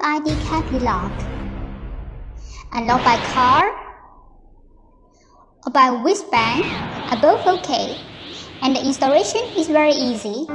RFID card lock. Unlock by card or by wristband are both okay, and the installation is very easy.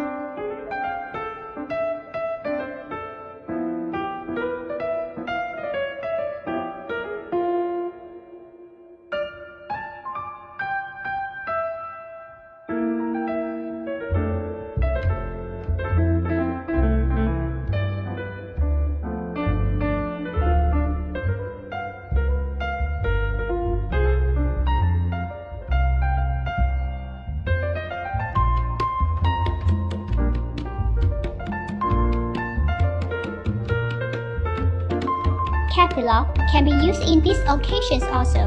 Card lock can be used in these occasions also.